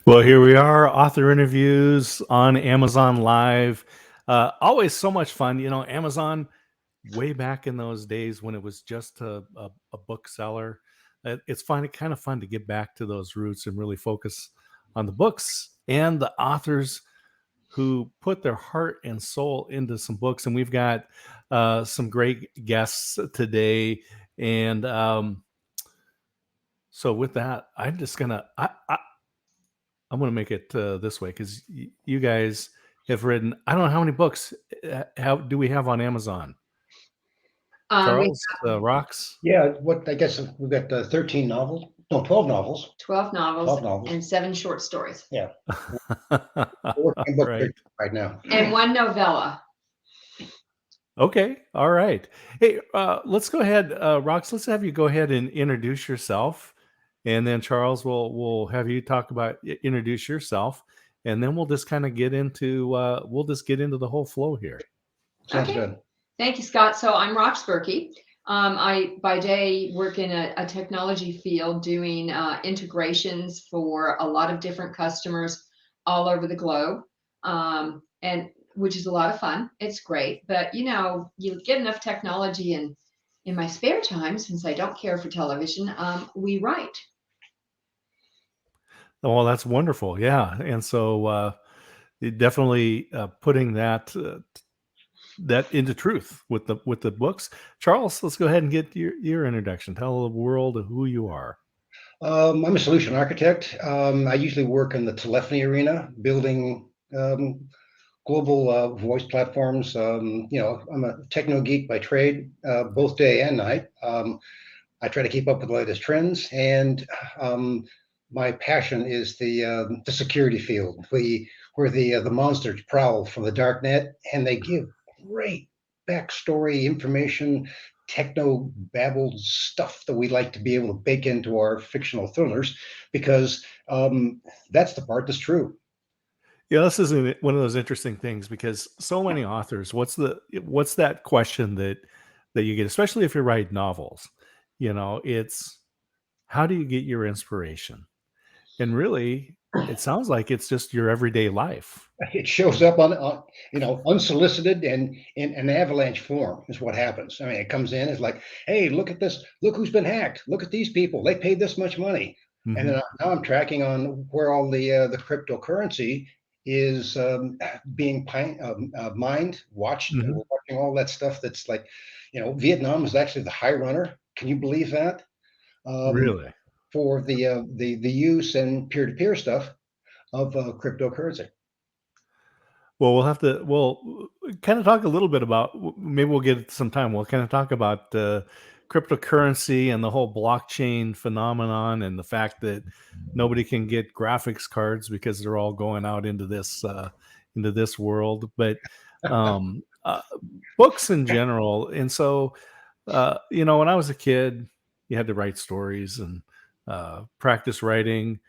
Well, here we are, author interviews on Amazon Live. Always so much fun. You know, Amazon, way back in those days when it was just a bookseller, it's kind of fun to get back to those roots and really focus on the books and the authors who put their heart and soul into some books. And we've got some great guests today. And so with that, I'm just going to... I'm going to make it this way because you guys have written, I don't know how many books do we have on Amazon? Charles, Rocks? Yeah, I guess we've got 13 novels. No, 12 novels. 12 novels and 7 short stories. Yeah. Right now. And 1 novella. Okay. All right. Hey, let's go ahead. Rocks, let's have you go ahead and introduce yourself. And then Charles, we'll have you introduce yourself, and then we'll just kind of get into the whole flow here. Sounds good. Thank you, Scott. So I'm Rox Burkey. I by day work in a technology field doing integrations for a lot of different customers all over the globe, and which is a lot of fun. It's great, but you know, you get enough technology and in my spare time, since I don't care for television, we write. Oh, that's wonderful. Yeah. And so definitely putting that into truth with the books. Charles, let's go ahead and get your introduction. Tell the world who you are. I'm a solution architect. I usually work in the telephony arena, building global voice platforms. You know, I'm a techno geek by trade, both day and night. I try to keep up with the latest trends, and my passion is the security field, where the monsters prowl from the dark net, and they give great backstory information, techno babbled stuff that we like to be able to bake into our fictional thrillers, because that's the part that's true. Yeah, this is one of those interesting things because so many authors, what's that question that you get, especially if you write novels? You know, it's how do you get your inspiration? And really, it sounds like it's just your everyday life. It shows up on unsolicited and in an avalanche form is what happens. I mean, it comes in, it's like, hey, look at this, look who's been hacked, look at these people, they paid this much money. Mm-hmm. And then now I'm tracking on where all the cryptocurrency is being mined, watched. Mm-hmm. We're watching all that stuff that's like, you know, Vietnam is actually the high runner. Can you believe that? Really? For the use and peer-to-peer stuff of cryptocurrency. Well, we'll kind of talk a little bit about, maybe we'll get some time. We'll kind of talk about cryptocurrency and the whole blockchain phenomenon and the fact that nobody can get graphics cards because they're all going out into this world. But books in general. And so, you know, when I was a kid, you had to write stories and practice writing.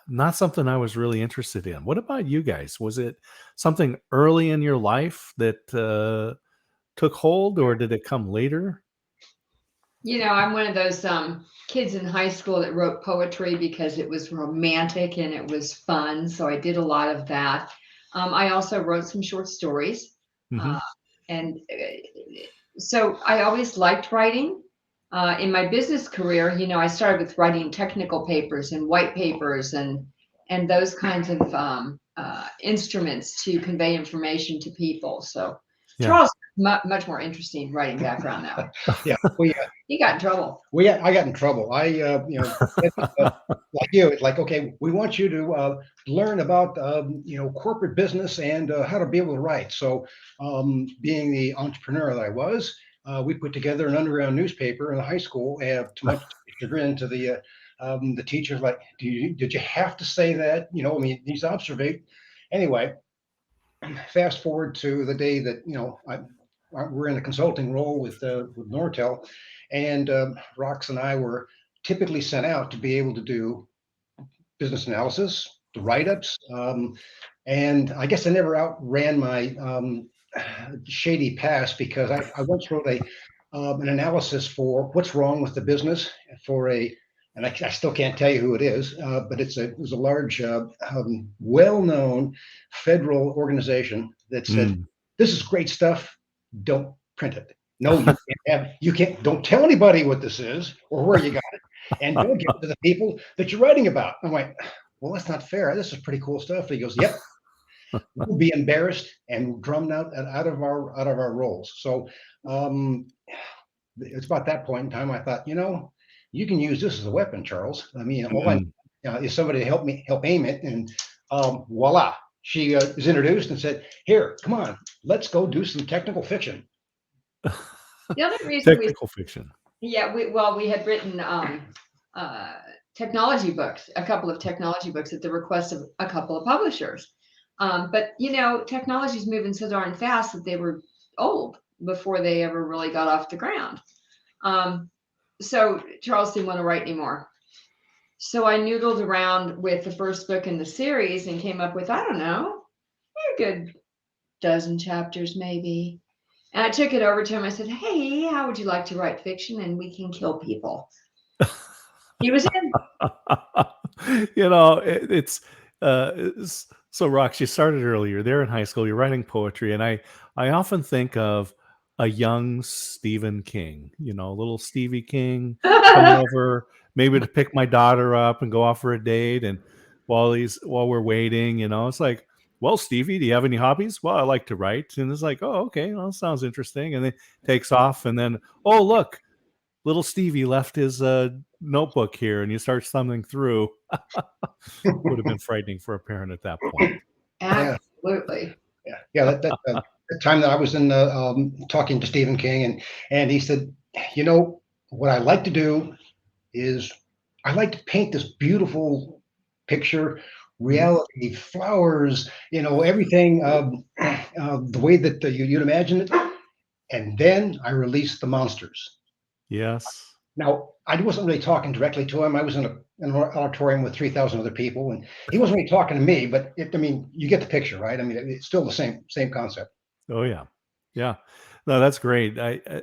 Not something I was really interested in. What about you guys? Was it something early in your life that took hold, or did it come later? You know, I'm one of those kids in high school that wrote poetry because it was romantic and it was fun. So I did a lot of that. I also wrote some short stories. Mm-hmm. And so I always liked writing. In my business career, I started with writing technical papers and white papers and those kinds of instruments to convey information to people. So Yeah. Charles, much more interesting writing background now. Yeah, He got in trouble. I got in trouble. Like you, it's like, okay, we want you to learn about corporate business and how to be able to write. So, being the entrepreneur that I was, we put together an underground newspaper in the high school, to much chagrin to the teachers. Like, did you have to say that? I mean, these observate. Anyway, fast forward to the day that we're in a consulting role with Nortel, and Rox and I were typically sent out to be able to do business analysis, the write-ups, and I guess I never outran my shady past, because I once wrote an analysis for what's wrong with the business for and I still can't tell you who it is, but it was a large, well-known federal organization that said, "This is great stuff. Don't print it. No, you can't. Don't tell anybody what this is or where you got it, and don't give it to the people that you're writing about." I'm like, "Well, that's not fair. This is pretty cool stuff." He goes, "Yep, we'll be embarrassed and drummed out of our roles." So, it's about that point in time I thought, you can use this as a weapon, Charles. I mean, all I is somebody to help aim it, and voila, she is introduced and said, "Here, come on, let's go do some technical fiction." The other reason Technical fiction. Yeah, we had written technology books, a couple of technology books at the request of a couple of publishers. But technology's moving so darn fast that they were old before they ever really got off the ground. So Charles didn't want to write anymore. So I noodled around with the first book in the series and came up with, I don't know, a good dozen chapters maybe. And I took it over to him. I said, "Hey, how would you like to write fiction and we can kill people?" He was in. It's so Rox, you started earlier there in high school, you're writing poetry, and I often think of a young Stephen King, little Stevie King coming over maybe to pick my daughter up and go off for a date, and while we're waiting, it's like, "Well, Stevie, do you have any hobbies?" "Well, I like to write." And it's like, "Oh, okay, well, sounds interesting." And then takes off, and then, "Oh, look, little Stevie left his notebook here," and you start thumbing through. Would have been frightening for a parent at that point. Absolutely. Yeah. That time that I was in talking to Stephen King, and he said, "What I like to do is I like to paint this beautiful picture, reality, flowers, everything, the way that you'd imagine it, and then I release the monsters." Yes. Now, I wasn't really talking directly to him. I was in an auditorium with 3,000 other people, and he wasn't really talking to me. But you get the picture, right? I mean, it's still the same concept. Oh yeah. Yeah. No, that's great. That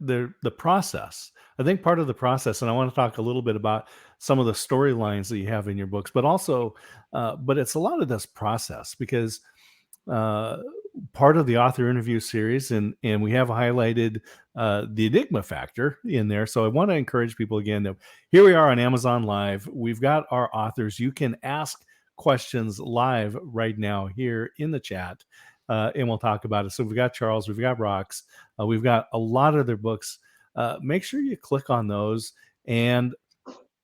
the process. I think part of the process, and I want to talk a little bit about some of the storylines that you have in your books, but also, but it's a lot of this process, because uh, part of the author interview series, and we have highlighted the enigma factor in there. So I want to encourage people again that here we are on Amazon Live. We've got our authors. You can ask questions live right now here in the chat, and we'll talk about it. So we've got Charles, we've got Rox, we've got a lot of their books. Make sure you click on those, and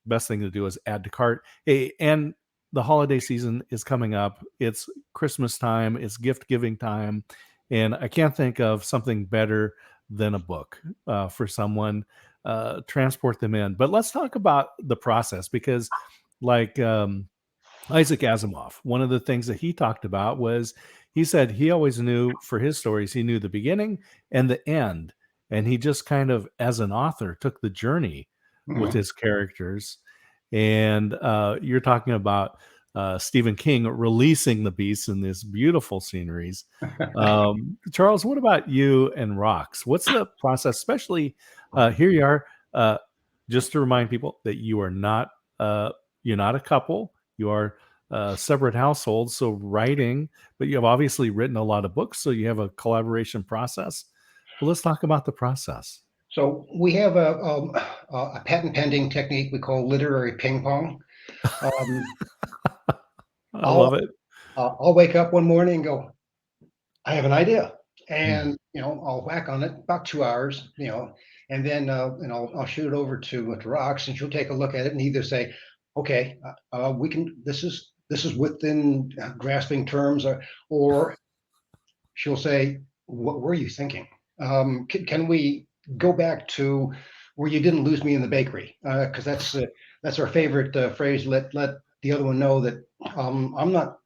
best thing to do is add to cart. Hey, and the holiday season is coming up. It's Christmas time. It's gift giving time. And I can't think of something better than a book for someone. Transport them in. But let's talk about the process, because like Isaac Asimov, one of the things that he talked about was, he said he always knew for his stories, he knew the beginning and the end. And he just kind of, as an author, took the journey with his characters. And you're talking about Stephen King releasing the beasts in this beautiful sceneries. Charles, what about you and Rox? What's the process? Especially here you are, just to remind people that you're not a couple. You are separate households. So writing, but you have obviously written a lot of books. So you have a collaboration process. But let's talk about the process. So we have a patent pending technique we call literary ping pong. Um, I I'll love it. I'll wake up one morning and go, I have an idea, Mm, and I'll whack on it about 2 hours, and then and I'll shoot it over to Rox, and she'll take a look at it and either say, okay, we can. This is within grasping terms, or she'll say, what were you thinking? Can we go back to where you didn't lose me in the bakery? Because that's our favorite phrase. Let the other one know that I'm not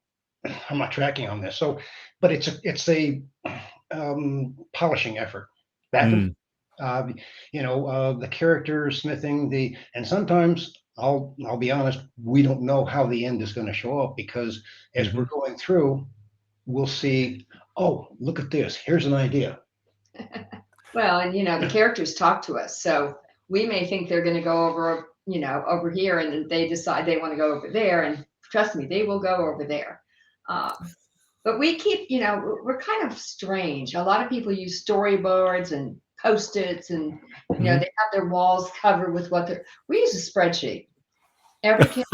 tracking on this. So, but it's a polishing effort back and mm, the character smithing and sometimes I'll be honest, we don't know how the end is going to show up because as we're mhm, going through, we'll see, oh, look at this. Here's an idea. Well, and the characters talk to us, so we may think they're going to go over, over here, and then they decide they want to go over there, and trust me, they will go over there. But we keep, we're kind of strange. A lot of people use storyboards and post-its, and they mhm. have their walls covered with we use a spreadsheet. Every kid,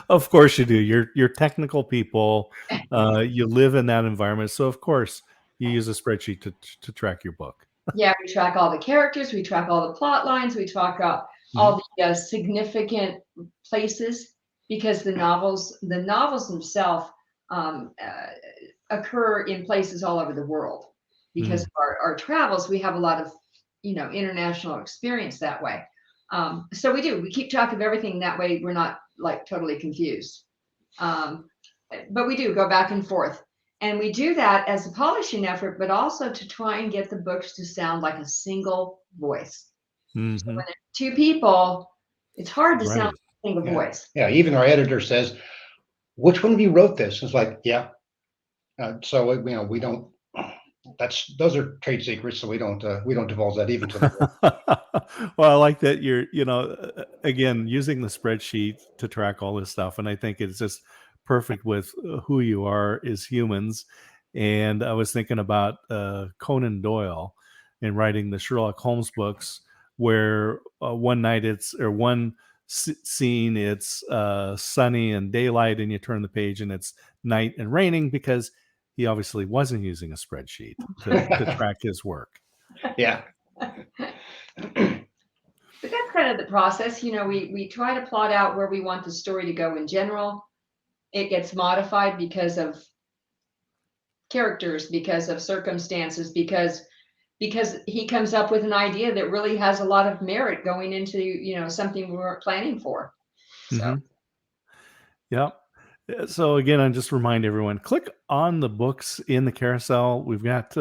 Of course you do. You're technical people. You live in that environment, so of course you use a spreadsheet to track your book. yeah, we track all the characters, we track all the plot lines, we track Mhm, all the significant places because the novels themselves occur in places all over the world. Because mm, of our travels, we have a lot of international experience that way. So we keep track of everything that way. We're not like totally confused. Um, but we do go back and forth. And we do that as a polishing effort, but also to try and get the books to sound like a single voice. So mhm. when it's two people, it's hard to sound Right. like a single Yeah. voice. Yeah. Even our editor says, which one of you wrote this? It's like, yeah. So we don't. Those are trade secrets, so we don't divulge that even to the world. Well, I like that you're, again, using the spreadsheet to track all this stuff. And I think it's just perfect with who you are as humans. And I was thinking about Conan Doyle and writing the Sherlock Holmes books, where one night or one scene, it's sunny and daylight, and you turn the page and it's night and raining because he obviously wasn't using a spreadsheet to track his work. Yeah. But that's kind of the process. We try to plot out where we want the story to go in general. It gets modified because of characters, because of circumstances, because he comes up with an idea that really has a lot of merit going into something we weren't planning for. So Mhm. Yep. So again, I just remind everyone, click on the books in the carousel. We've got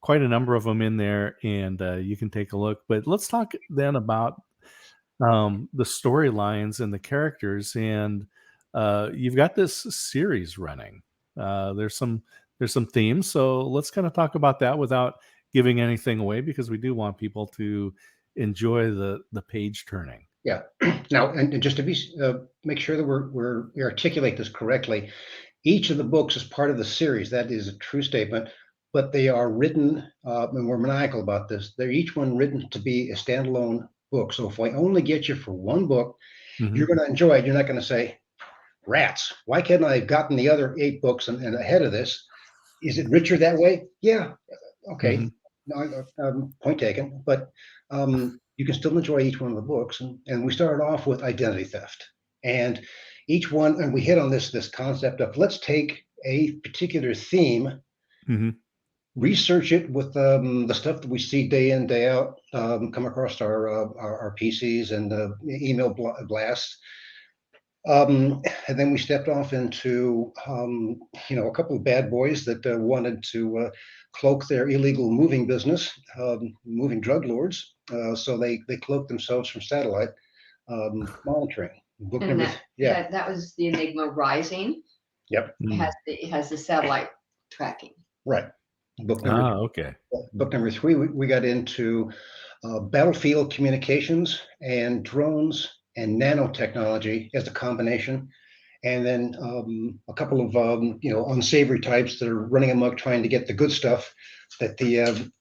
quite a number of them in there, and you can take a look. But let's talk then about the storylines and the characters. And you've got this series running. There's some themes. So let's kind of talk about that without giving anything away, because we do want people to enjoy the page turning. Yeah. Now, and just to make sure that we articulate this correctly, each of the books is part of the series. That is a true statement, but they are written, and we're maniacal about this. They're each one written to be a standalone book. So if I only get you for one book, Hmm. you're going to enjoy it. You're not going to say, "Rats! Why can't I have gotten the other 8 books and ahead of this? Is it richer that way?" Yeah. Okay. Hmm. No, point taken. But you can still enjoy each one of the books. And we started off with identity theft. And each one, and we hit on this concept of let's take a particular theme, Hmm. research it with the stuff that we see day in, day out, come across our PCs and email blasts. And then we stepped off into, a couple of bad boys that wanted to cloak their illegal moving business, moving drug lords. So they cloaked themselves from satellite monitoring. Book and number, yeah, that was the Enigma Rising. yep, It has the satellite tracking. right. Book number Okay. book number 3, we got into battlefield communications and drones and nanotechnology as a combination. And then a couple of unsavory types that are running amok trying to get the good stuff that the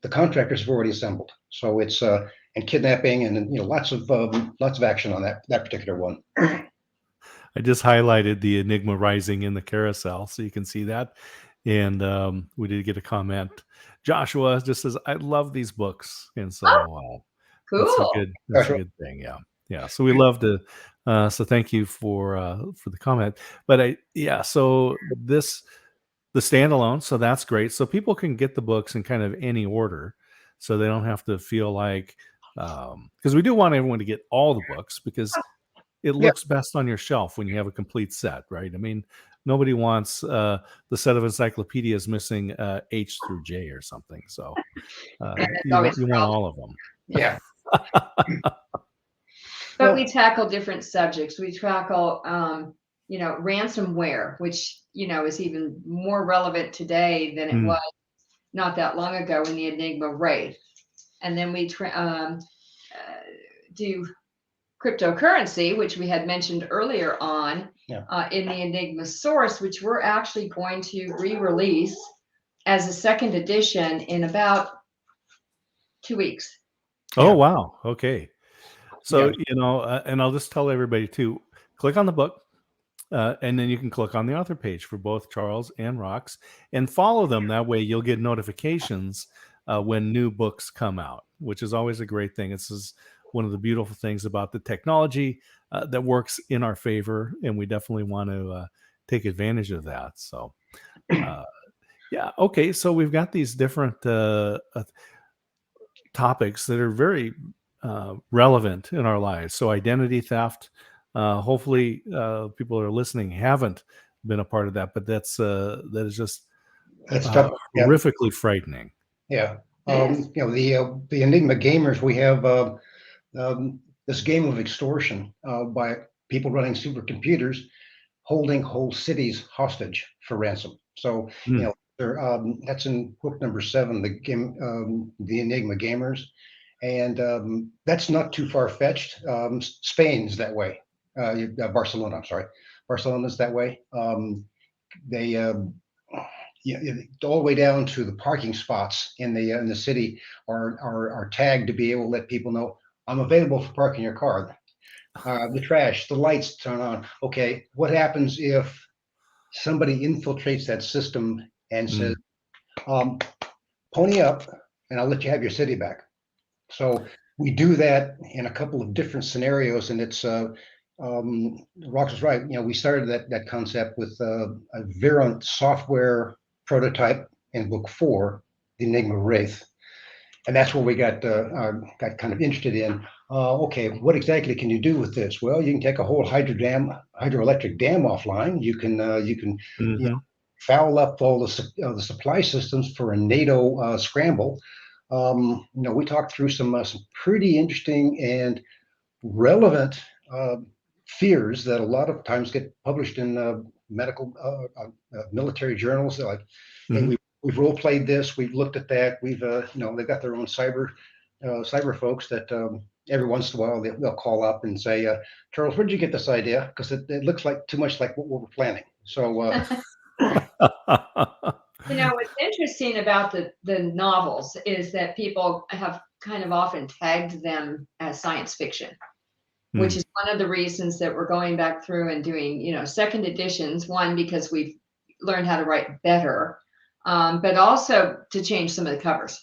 the contractors have already assembled. So it's and kidnapping and lots of action on that particular one. I just highlighted the Enigma Rising in the carousel, so you can see that. And we did get a comment. Joshua just says, "I love these books," and so that's a Cool. good thing. Yeah. So we love to. So thank you for the comment. But so the standalone, so that's great. So people can get the books in kind of any order, so they don't have to feel like because we do want everyone to get all the books because it looks best on your shelf when you have a complete set, right? I mean, nobody wants the set of encyclopedias missing H through J or something. So you want all of them. Yeah. But we tackle different subjects. We tackle, ransomware, which, is even more relevant today than it was not that long ago in the Enigma Wraith. And then we do cryptocurrency, which we had mentioned earlier on in the Enigma Source, which we're actually going to re-release as a second edition in about 2 weeks. Oh, wow. Okay. So, and I'll just tell everybody to click on the book, and then you can click on the author page for both Charles and Rox and follow them. That way you'll get notifications when new books come out, which is always a great thing. This is one of the beautiful things about the technology that works in our favor, and we definitely want to take advantage of that. So, okay. So we've got these different topics that are very relevant in our lives. So identity theft, hopefully people are listening haven't been a part of that, but that is just horrifically frightening. Yeah. The Enigma gamers, we have this game of extortion by people running supercomputers holding whole cities hostage for ransom. So, that's in book number 7, the game, the Enigma Gamers. And that's not too far-fetched. Spain's that way. Barcelona, I'm sorry. Barcelona's that way. They all the way down to the parking spots in the city are tagged to be able to let people know, I'm available for parking your car. The trash, the lights turn on. Okay, what happens if somebody infiltrates that system and says, pony up and I'll let you have your city back? So we do that in a couple of different scenarios, and it's Rox is right. We started that concept with a Virulent software prototype in book 4, the Enigma Wraith, and that's where we got kind of interested in. Okay, what exactly can you do with this? Well, you can take a whole hydroelectric dam offline. You can foul up all the supply systems for a NATO scramble. We talked through some pretty interesting and relevant fears that a lot of times get published in medical military journals. They're like, hey, we've role played this, we've looked at that, we've they've got their own cyber folks that every once in a while they'll call up and say, Charles, where did you get this idea? Because it looks like too much like what we're planning. So what's interesting about the novels is that people have kind of often tagged them as science fiction, which is one of the reasons that we're going back through and doing, second editions. One, because we've learned how to write better, but also to change some of the covers.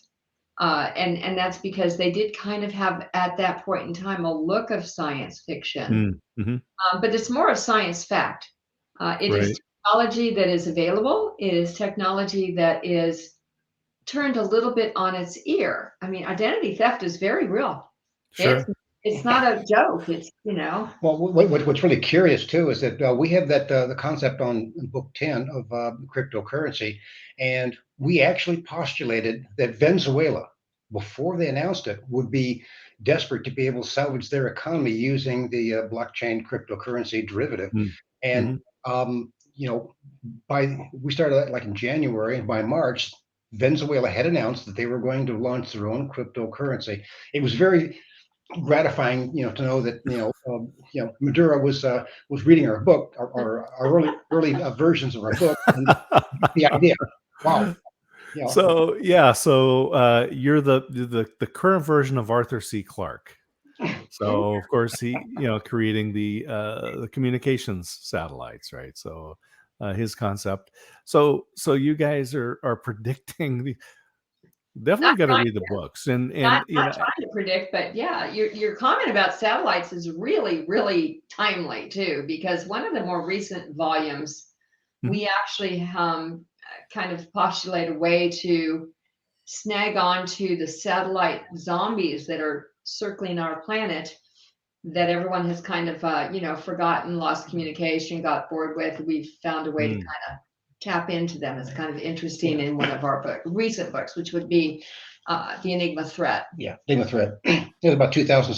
And that's because they did kind of have, at that point in time, a look of science fiction, but it's more of science fact. It is technology that is available. It is technology that is turned a little bit on its ear. I mean, identity theft is very real. Sure. It's not a joke. It's, Well, what's really curious too is that we have that the concept on book 10 of cryptocurrency, and we actually postulated that Venezuela, before they announced it, would be desperate to be able to salvage their economy using the blockchain cryptocurrency derivative. And we started like in January, and by March, Venezuela had announced that they were going to launch their own cryptocurrency. It was very gratifying, to know that Maduro was reading our book, our early versions of our book, and the idea. Wow. You know, So yeah, so you're the current version of Arthur C. Clarke. So of course he, creating the communications satellites, right? So his concept. So you guys are predicting. Definitely Not got to trying, read the books, and not trying to predict, but yeah, your comment about satellites is really, really timely too, because one of the more recent volumes, Mhm. we actually kind of postulate a way to snag onto the satellite zombies that are circling our planet that everyone has kind of forgotten, lost communication, got bored with. We've found a way to Mm. kind of tap into them. It's kind of interesting in one of our recent books, which would be the Enigma Threat. yeah, Enigma Threat. There's about 2,000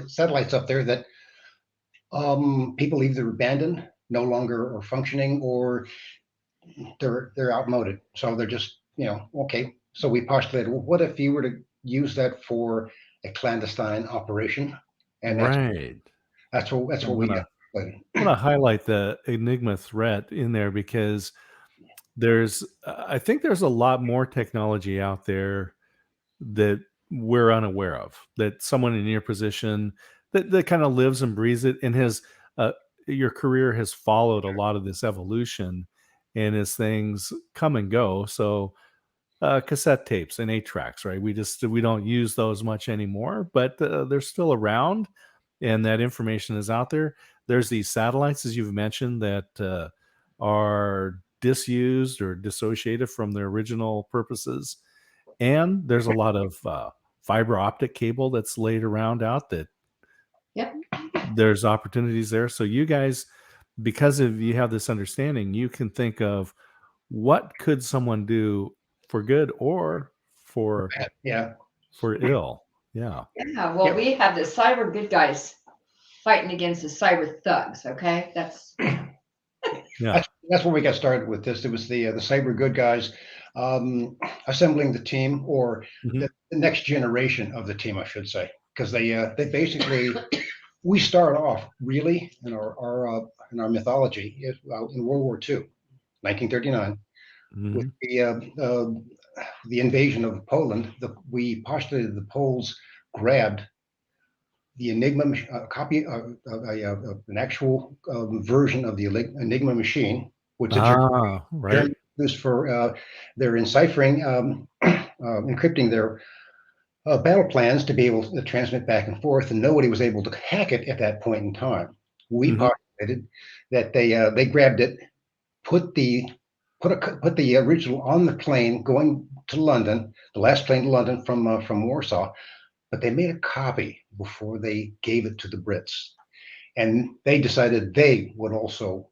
satellites up there that people either abandoned, no longer are functioning, or they're outmoded. So they're just, okay. So we postulated, well, what if you were to use that for a clandestine operation? And Right. that's I'm what we gonna want to highlight the Enigma threat in there because I think there's a lot more technology out there that we're unaware of, that someone in your position that kind of lives and breathes it, and has uh, your career has followed a lot of this evolution, and as things come and go. So cassette tapes and 8 tracks, right? We don't use those much anymore, but they're still around, and that information is out there. There's these satellites, as you've mentioned, that are disused or dissociated from their original purposes, and there's a lot of fiber optic cable that's laid around out that Yep. there's opportunities there. So you guys, because of you have this understanding, you can think of what could someone do for good or for yeah. ill. Yeah. Yeah. Well, Yep. we have the cyber good guys fighting against the cyber thugs. Okay, that's Yeah. That's where we got started with this. It was the cyber good guys assembling the team, or Mhm. the next generation of the team, I should say, because they basically we start off really in our mythology in World War II, 1939, with Mhm. the invasion of Poland. We postulated the Poles grabbed the Enigma copy an actual version of the Enigma machine, which the Right. Germans used for their enciphering, encrypting their battle plans to be able to transmit back and forth, and nobody was able to hack it at that point in time. We Mhm. postulated that they grabbed it, put the put the original on the plane going to London, the last plane to London from Warsaw, but they made a copy before they gave it to the Brits, and they decided they would also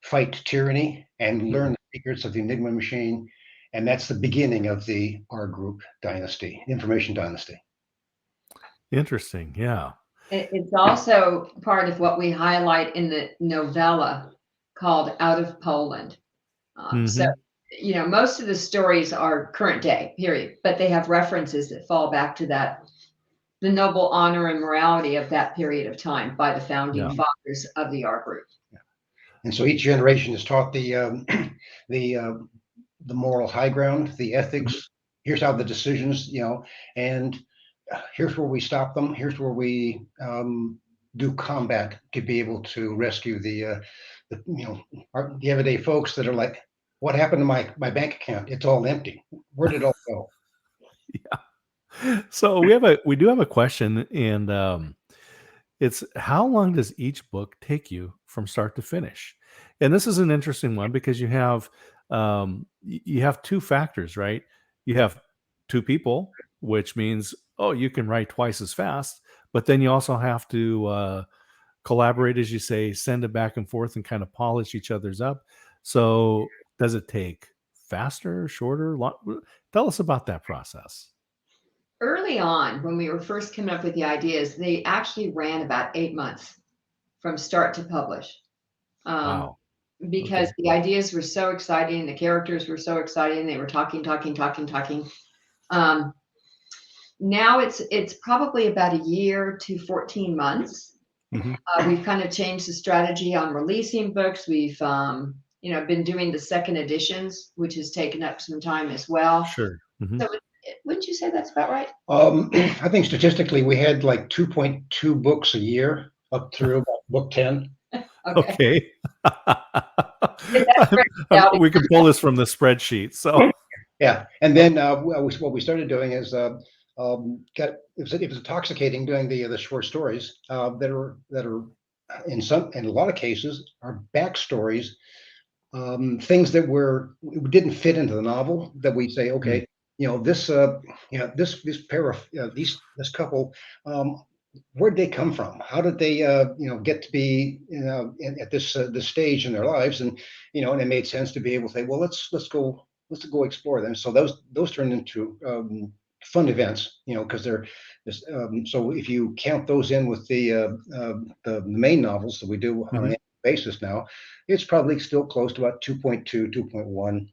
fight tyranny and learn Mhm. the secrets of the Enigma machine. And that's the beginning of the R group dynasty, information dynasty. Interesting. Yeah. it's also part of what we highlight in the novella called Out of Poland. So, Mhm. most of the stories are current day, period, but they have references that fall back to the noble honor and morality of that period of time by the founding Yeah. fathers of the R group. And so each generation is taught the the moral high ground, the Mhm. ethics. Here's how the decisions, and here's where we stop them. Here's where we do combat to be able to rescue the everyday folks that are like, what happened to my bank account? It's all empty. Where did it all go? So we do have a question, and it's how long does each book take you from start to finish? And this is an interesting one because you have two factors, right? You have two people, which means you can write twice as fast, but then you also have to collaborate, as you say, send it back and forth, and kind of polish each other's up. So does it take faster, shorter? Tell us about that process. Early on, when we were first coming up with the ideas, they actually ran about 8 months from start to publish. Um, Wow. because Okay. the ideas were so exciting, the characters were so exciting, they were talking, talking, talking, talking. Um, Now it's probably about a year to 14 months. Hmm. We've kind of changed the strategy on releasing books. We've been doing the second editions, which has taken up some time as well. Sure. Mhm. So wouldn't you say that's about right? I think statistically we had like 2.2 books a year up through about book 10. Okay. Okay. That's great. Now, We can pull this from the spreadsheet. So, Yeah, and then what we started doing is it was intoxicating doing the short stories that are in a lot of cases are backstories, things that didn't fit into the novel that we say, okay, this pair of this couple, where'd they come from? How did they get to be at this stage in their lives? And and it made sense to be able to say, well, let's go explore them. So those turned into fun events, because they're just, so if you count those in with the main novels that we do on an mhm. annual basis now, it's probably still close to about 2.2, 2.1,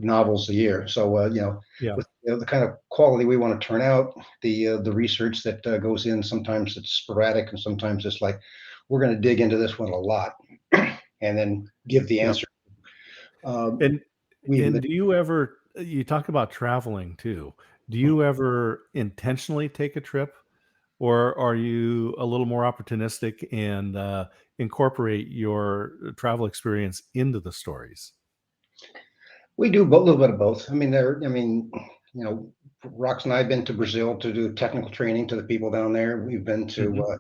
novels a year. So Yeah. with the kind of quality we want to turn out, the research that goes in, sometimes it's sporadic and sometimes it's like we're going to dig into this one a lot and then give the Yep. answer. Um, And we and do you ever you talk about traveling too. Do you ever intentionally take a trip, or are you a little more opportunistic and incorporate your travel experience into the stories? We do a little bit of both. You know, Rox and I have been to Brazil to do technical training to the people down there. We've been to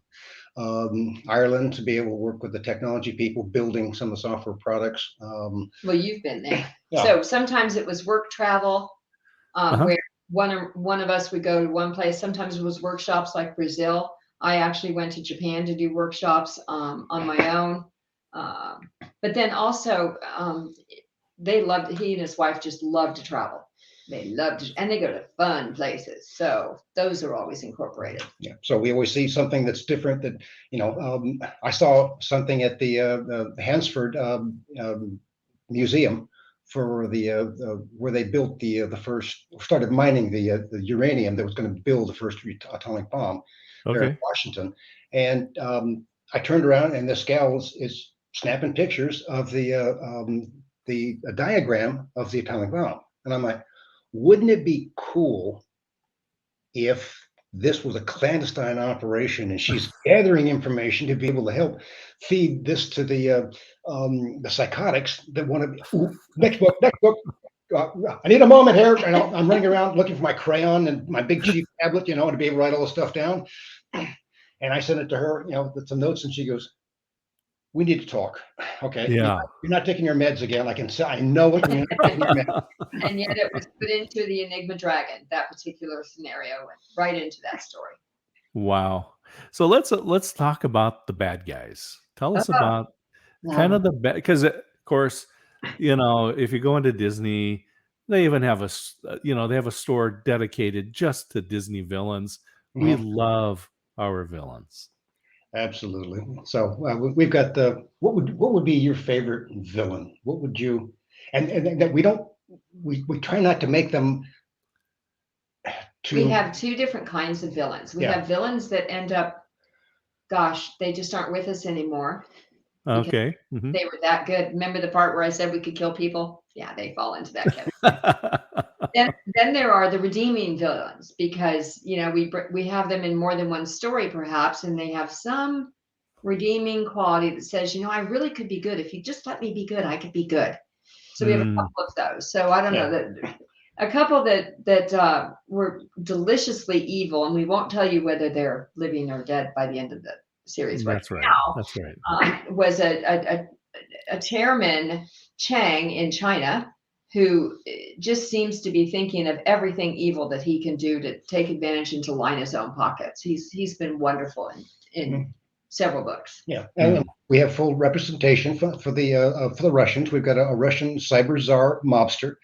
Mhm. Ireland to be able to work with the technology people building some of the software products. well, you've been there. Yeah. So sometimes it was work travel, Uh-huh. where one of us would go to one place. Sometimes it was workshops like Brazil. I actually went to Japan to do workshops on my own. Um, but then also, he and his wife just love to travel. They love to, and they go to fun places. So those are always incorporated. Yeah. So we always see something that's different. I saw something at the Hansford Museum for where they built the first started mining the uranium that was going to build the first atomic bomb there in Okay. Washington. And I turned around and this gal is snapping pictures of the diagram of the atomic bomb, and I'm like, wouldn't it be cool if this was a clandestine operation and she's gathering information to be able to help feed this to the psychotics that want to be, ooh, next book. I need a moment here, and I'm running around looking for my crayon and my big cheap tablet, to be able to write all this stuff down. And I sent it to her, with some notes, and she goes, "We need to talk." Okay, Yeah. you're not taking your meds again. I can say I know it. You're not taking your meds. And yet it was put into the Enigma Dragon. That particular scenario went right into that story. Wow. So let's talk about the bad guys. Tell us Oh, about kind of the bad, because of course, if you go into Disney, they even have they have a store dedicated just to Disney villains. We Mhm. love our villains. Absolutely. So we've got the what would be your favorite villain? What would you and that we try not to make them we too. have two different kinds of villains. We Yeah. have villains that end up, gosh, they just aren't with us anymore because Okay. Mhm. they were that good. Remember the part where I said we could kill people? Yeah, they fall into that category. Then there are the redeeming villains because we have them in more than one story perhaps, and they have some redeeming quality that says, I really could be good. If you just let me be good, I could be good. So we have a Mm, couple of those. So I don't know Yeah. that a couple that were deliciously evil, and we won't tell you whether they're living or dead by the end of the series. Right that's right. now, That's right. was a chairman Chang in China who just seems to be thinking of everything evil that he can do to take advantage and to line his own pockets. He's been wonderful in Mhm. several books. Yeah. Mm. And we have full representation for the Russians. We've got a Russian cyber czar mobster.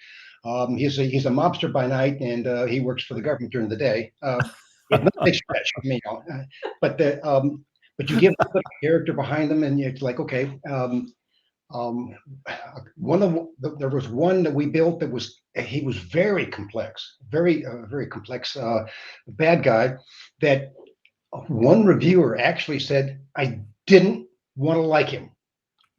He's a mobster by night, and he works for the government during the day. It's not a big stretch, but you give a character behind them, and it's like, okay, um, there was one that we built that he was very complex, very complex bad guy that one reviewer actually said I didn't want to like him.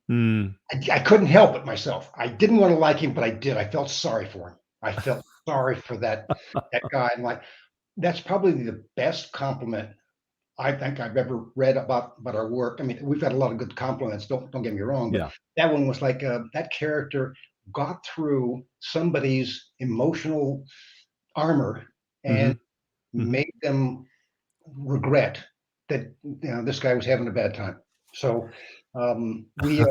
Mm. I couldn't help it myself. I didn't want to like him, but I did. I felt sorry for him. I felt sorry for that guy. And like, that's probably the best compliment I think I've ever read about our work. I mean, we've had a lot of good compliments. Don't get me wrong, but Yeah. that one was like that character got through somebody's emotional armor and Hmm. Hmm. made them regret that this guy was having a bad time. So we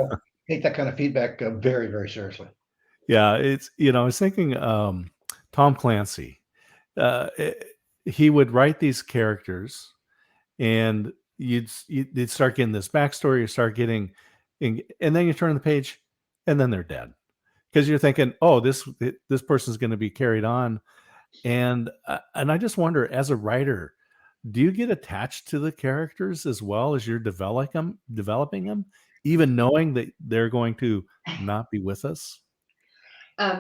take that kind of feedback very, very seriously. Yeah, it's I was thinking Tom Clancy. Uh, eh, he would write these characters, and you'd start getting this backstory. You start getting, and then you turn the page, and then they're dead because you're thinking, oh, this person's going to be carried on, and I just wonder, as a writer, do you get attached to the characters as well as you're developing them, even knowing that they're going to not be with us?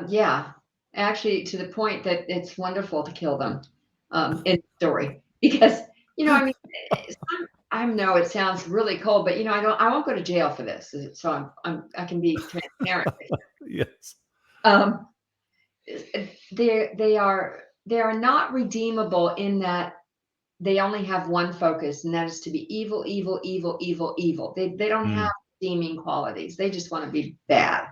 Yeah, actually, to the point that it's wonderful to kill them in the story because I mean, I know it sounds really cold, but I won't go to jail for this, so I can be transparent. Yes. Um, they are not redeemable in that they only have one focus, and that is to be evil, evil, evil, evil, evil. They don't have Mm, redeeming qualities. They just want to be bad.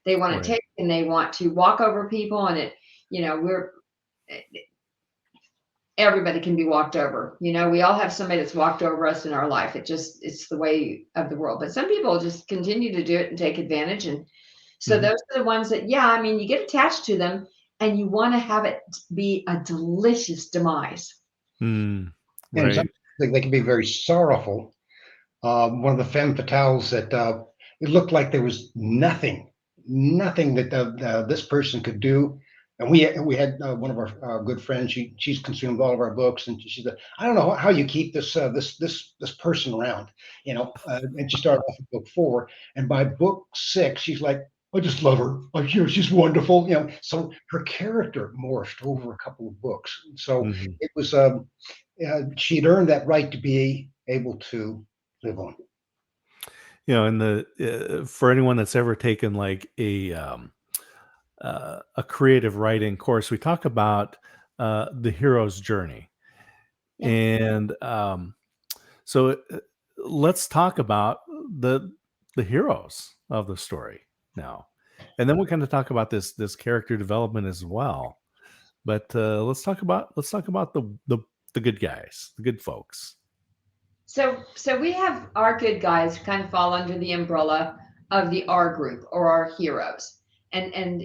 They want to right. take and they want to walk over people, and we're everybody can be walked over. We all have somebody that's walked over us in our life. It's the way of the world. But some people just continue to do it and take advantage. And so Mhm. those are the ones that, yeah, I mean, you get attached to them and you want to have it be a delicious demise. Mm, And right. sometimes they can be very sorrowful. One of the femme fatales that it looked like there was nothing that this person could do. And we had one of our good friends. She's consumed all of our books, and she said, "I don't know how you keep this person around." And she started off with book 4, and by book 6, she's like, "I just love her. She's wonderful." So her character morphed over a couple of books. So Mhm. it was she'd earned that right to be able to live on. And for anyone that's ever taken like a creative writing course, we talk about the hero's journey, Yeah. and so let's talk about the the heroes of the story now, and then we kind of talk about this character development as well. But let's talk about the good guys, the good folks. So we have our good guys kind of fall under the umbrella of the R group or our heroes. And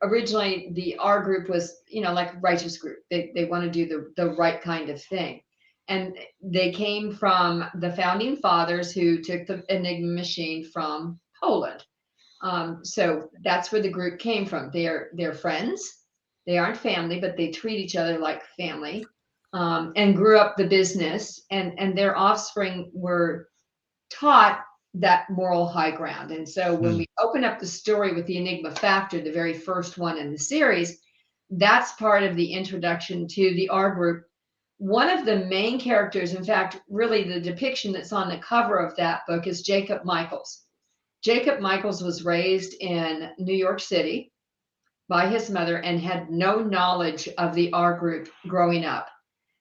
originally the R group was, like a righteous group. They want to do the right kind of thing. And they came from the founding fathers who took the Enigma machine from Poland. So that's where the group came from. They're friends. They aren't family, but they treat each other like family, and grew up the business. And their offspring were taught that moral high ground. And so when Mm, we open up the story with the Enigma Factor, the very first one in the series, that's part of the introduction to the R group. One of the main characters, in fact, really the depiction that's on the cover of that book is Jacob Michaels. Jacob Michaels was raised in New York City by his mother and had no knowledge of the R group growing up.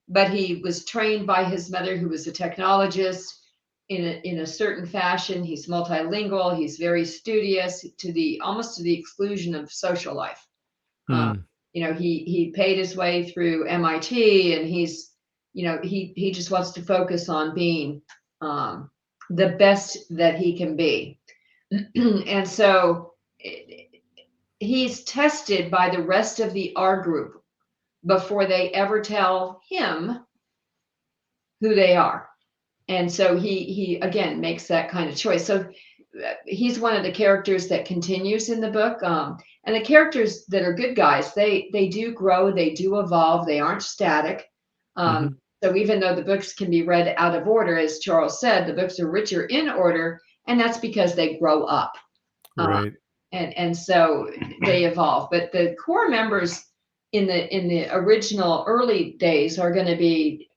But he was trained by his mother, who was a technologist, in a certain fashion. He's multilingual. He's very studious to the almost to the exclusion of social life. Uh, mm, he paid his way through MIT, and he just wants to focus on being the best that he can be. And so he's tested by the rest of the R group before they ever tell him who they are. And so he again makes that kind of choice. So he's one of the characters that continues in the book. And the characters that are good guys, they do grow, they do evolve, they aren't static. Um, mhm. so even though the books can be read out of order, as Charles said, the books are richer in order, and that's because they grow up. Uh, Right. and so they evolve. But the core members in the original early days are going to be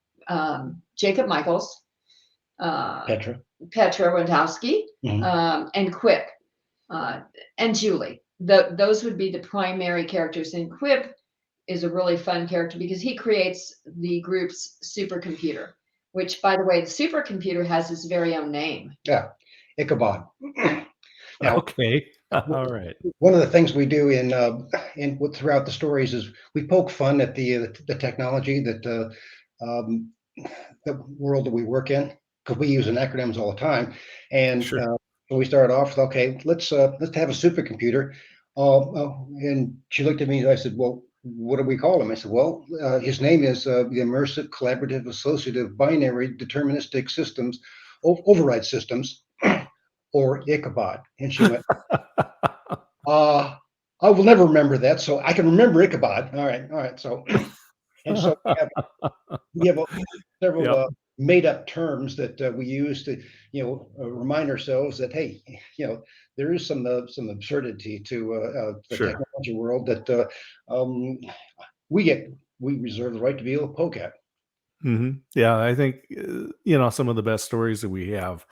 Jacob Michaels, Petra. Petra Wondowski, and Quip, and Julie. Those would be the primary characters. And Quip is a really fun character because he creates the group's supercomputer, which, by the way, the supercomputer has its very own name. Yeah, Ichabod. Now, Okay. All right. one of the things we do throughout the stories is we poke fun at the technology that the world that we work in, because we use acronyms all the time. And Sure. so we started off with, okay, let's have a supercomputer. And she looked at me and I said, well, what do we call him? I said, well, his name is the Immersive Collaborative Associative Binary Deterministic Systems Override Systems, or Ichabod. And she went, I will never remember that. So I can remember Ichabod. All right. So, and so we have several Yep. made up terms that we use to, remind ourselves that, hey, there is some absurdity to the Sure. technology world that we reserve the right to be able to poke at. Yeah, I think some of the best stories that we have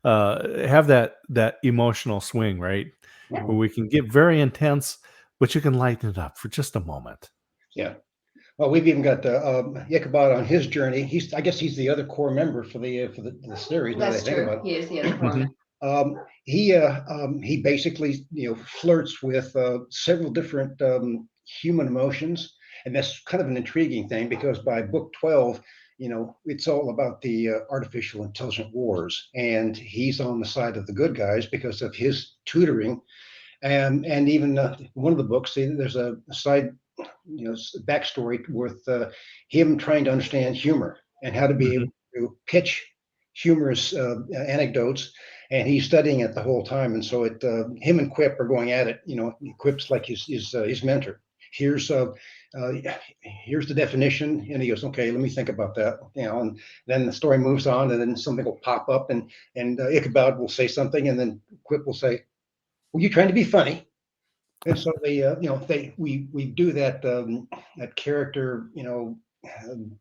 that emotional swing, right? Where we can get very intense, but you can lighten it up for just a moment. Yeah. Well, we've even got Ichabod on his journey. I guess he's the other core member for the series. Now that I That's think true. about it. He is the other one. He basically flirts with several different human emotions, and that's kind of an intriguing thing because by book 12, it's all about the artificial intelligent wars, and he's on the side of the good guys because of his tutoring, and even one of the books, there's a side backstory with him trying to understand humor and how to be able to pitch humorous anecdotes, and he's studying it the whole time. And so him and Quip are going at it. Quip's like his mentor. Here's the definition, and he goes, okay, let me think about that. And then the story moves on, and then something will pop up, and Ichabod will say something, and then Quip will say, "Were you trying to be funny?" And so we do that character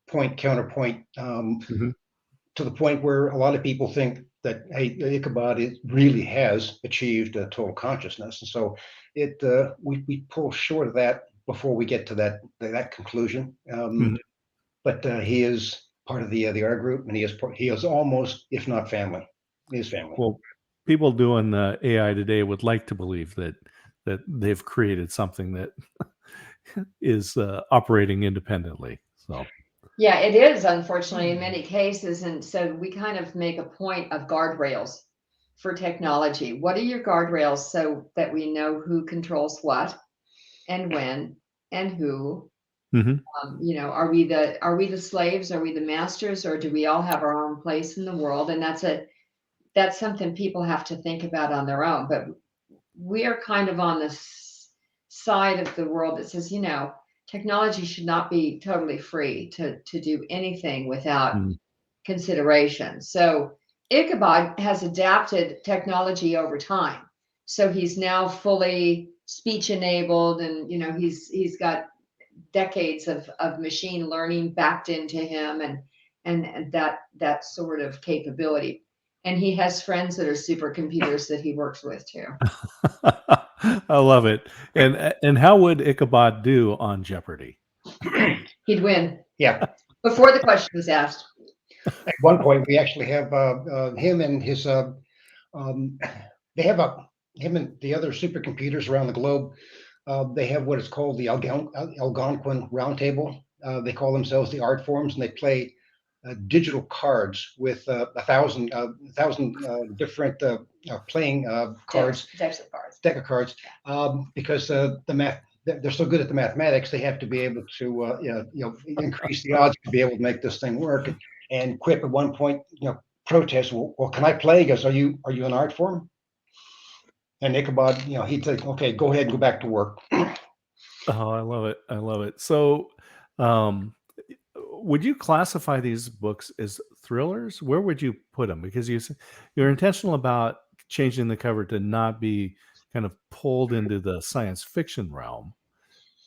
point counterpoint to the point where a lot of people think that, hey, Ichabod really has achieved total consciousness, and so we pull short of that before we get to that conclusion. But he is part of the R group, and he is almost, if not family, his family. Well, people doing AI today would like to believe that they've created something that is operating independently. So yeah, it is, unfortunately, in many cases. And so we kind of make a point of guardrails for technology. What are your guardrails so that we know who controls what and when and who? Are we the slaves? Are we the masters? Or do we all have our own place in the world? And that's something people have to think about on their own. But we are kind of on this side of the world that says, technology should not be totally free to do anything without consideration. So Ichabod has adapted technology over time. So he's now fully speech enabled, and he's got decades of machine learning backed into him, and that sort of capability. And he has friends that are supercomputers that he works with too. I love it. And how would Ichabod do on Jeopardy? He'd win. Yeah. Before the question was asked. At one point, we actually have him and his. They have him and the other supercomputers around the globe. They have what is called the Algonquin Roundtable. They call themselves the Art Forms, and they play digital cards with 1,000 different playing cards. Deck of cards. Because the math. They're so good at the mathematics, they have to be able to increase the odds to be able to make this thing work. And Quip at one point, protests, well, can I play? He goes, are you an art form? And Ichabod, he'd say, okay, go ahead and go back to work. Oh, I love it. I love it. So, would you classify these books as thrillers? Where would you put them? Because you're intentional about changing the cover to not be kind of pulled into the science fiction realm.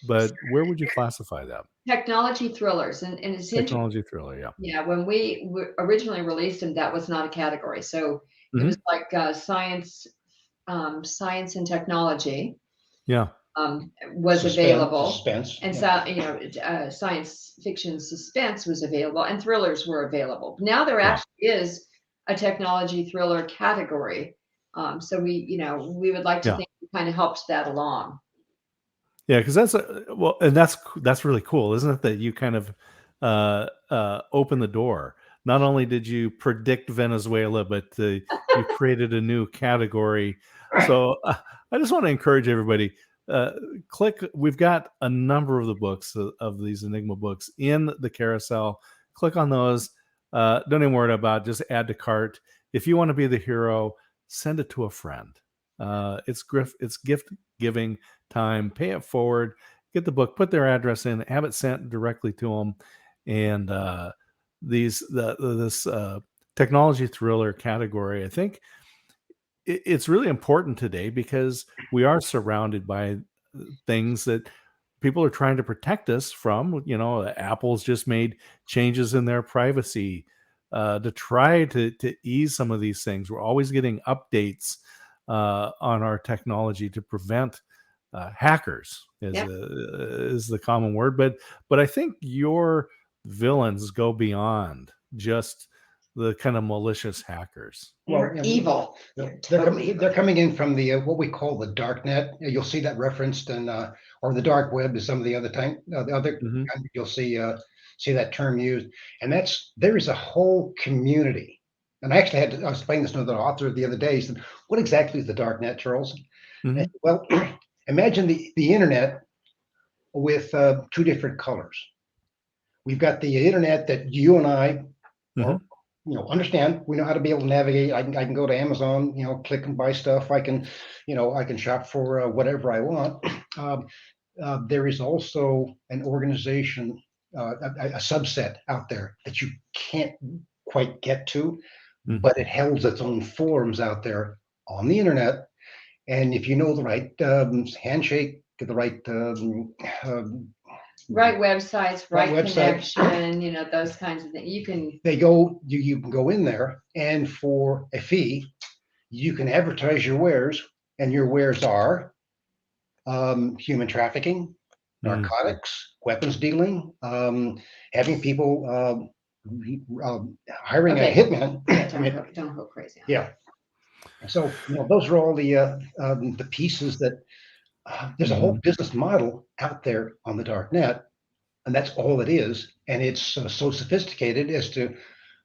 but where would you classify that? Technology thrillers, and it's interesting. Technology thriller, yeah. Yeah, when we originally released them, that was not a category. So it was Mhm. like science and technology Yeah. was available, suspense. and Yeah. so science fiction suspense was available, and thrillers were available. Now there Yeah. actually is a technology thriller category. So we would like to Yeah. think we kind of helped that along. Yeah, because and that's really cool, isn't it? That you kind of open the door. Not only did you predict Venezuela, but you created a new category. So I just want to encourage everybody. Uh, Click. We've got a number of the books of these Enigma books in the carousel. Click on those. Don't even worry about it, just add to cart. If you want to be the hero, send it to a friend. It's gift giving time. Pay it forward. Get the book. Put their address in. Have it sent directly to them. And this technology thriller category, I think it's really important today because we are surrounded by things that people are trying to protect us from. Apple's just made changes in their privacy to try to ease some of these things. We're always getting updates on our technology to prevent hackers Yeah. is the common word, but I think your villains go beyond just the kind of malicious hackers. They're evil. They're coming in from the what we call the dark net. You'll see that referenced in or the dark web is some of the other Mhm. you'll see that term used, and there is a whole community. And I was explaining this to the author the other day. He said, "What exactly is the dark net, Charles?" And I Mhm. said, well, imagine the internet with two different colors. We've got the internet that you and I are, Mhm. understand. We know how to be able to navigate. I can go to Amazon, click and buy stuff. I can shop for whatever I want. Um, there is also an organization, a subset out there that you can't quite get to, Mhm. but it holds its own forums out there on the internet. And if you know the right handshake, the right um, Right websites, right right website, connection, those kinds of things. you can go in there, and for a fee, you can advertise your wares, and your wares are human trafficking, Mhm. narcotics, weapons dealing, having people hiring a Okay. hitman. Yeah, I mean, don't go crazy. yeah. So those are all the pieces that there's a whole Mhm. business model out there on the dark net, and that's all it is. And it's so sophisticated as to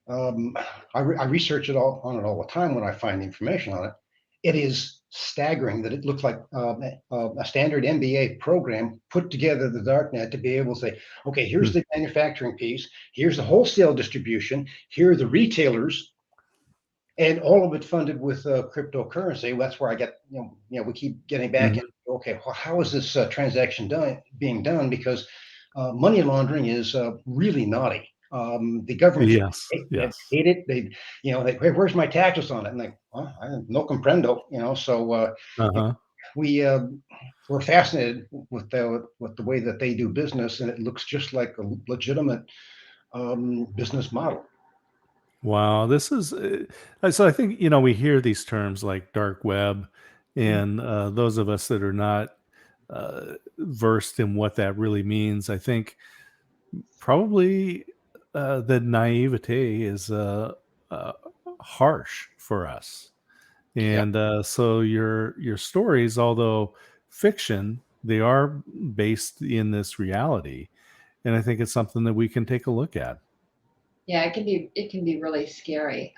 um, I research it all the time when I find information on it. It is staggering that it looks like a standard MBA program put together the darknet to be able to say, okay, here's Mhm. the manufacturing piece, here's the wholesale distribution, here are the retailers, and all of it funded with cryptocurrency. That's where I get, we keep getting back Mhm. in. Okay, well, how is this transaction being done? Because money laundering is really naughty. The governments Yes. they Yes. hate it. Hey, where's my taxes on it? And like, well, I no comprendo. So Uh-huh. we we're fascinated with the way that they do business, and it looks just like a legitimate business model. Wow, this is so I think we hear these terms like dark web, and those of us that are not versed in what that really means, I think probably the naivete is uh, harsh for us. Yeah. And so your stories, although fiction, they are based in this reality, and I think it's something that we can take a look at. Yeah, it can be really scary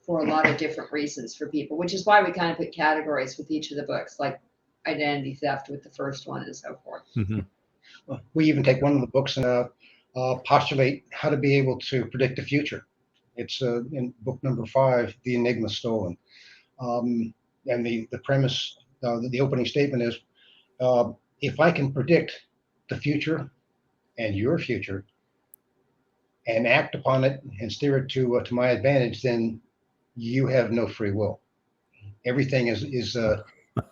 for a lot of different reasons for people, which is why we kind of put categories with each of the books, like identity theft with the first one and so forth. Hmm. We even take one of the books and postulate how to be able to predict the future. It's in book number 5, The Enigma Stolen. And the premise, the opening statement is uh, if I can predict the future and your future and act upon it and steer it to my advantage, then you have no free will. Everything is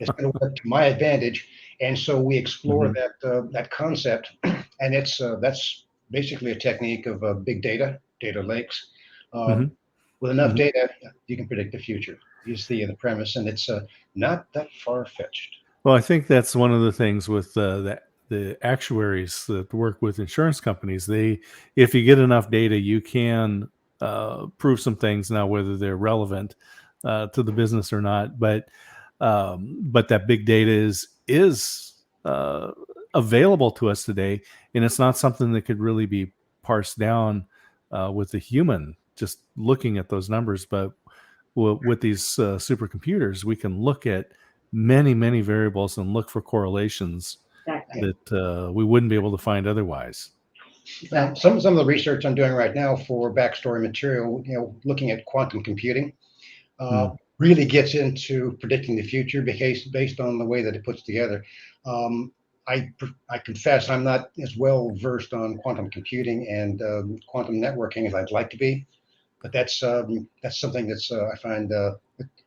It's going to work to my advantage. And so we explore Mhm. that concept, and that's basically a technique of big data lakes. Mhm. With enough Mhm. data, you can predict the future. Is the premise, and it's not that far fetched. Well, I think that's one of the things with the actuaries that work with insurance companies. If you get enough data, you can prove some things now, whether they're relevant to the business or not. But that big data is available to us today, and it's not something that could really be parsed down with a human just looking at those numbers. But with these supercomputers, we can look at many variables and look for correlations Exactly. that we wouldn't be able to find otherwise. Now, some of the research I'm doing right now for backstory material, looking at quantum computing, Mm. really gets into predicting the future based on the way that it puts together. Um, I confess I'm not as well versed on quantum computing and quantum networking as I'd like to be, but that's something that's I find